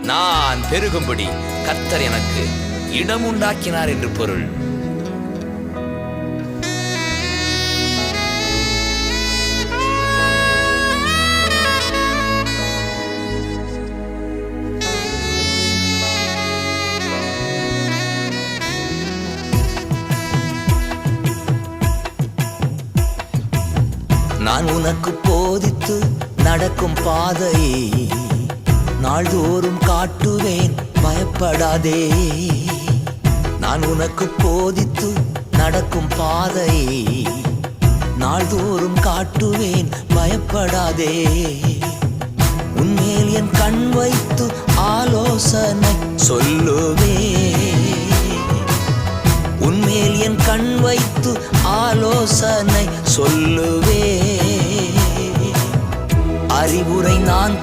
நான் பெருகும்படி கர்த்தர் எனக்கு இடம் உண்டாக்கினார் என்று பொருள். நான் உனக்கு போதித்து நடக்கும் பாதையை நாள்தோறும் காட்டுவேன், பயப்படாதே. நான் உனக்கு போதித்து நடக்கும் பாதையை நாள்தோறும் காட்டுவேன், பயப்படாதே. உன்மேல் என் கண் வைத்து ஆலோசனை சொல்லுவேன். உன்மேல் என் கண் வைத்து ஆலோசனை சொல்லுவே. அறிவுரை நான்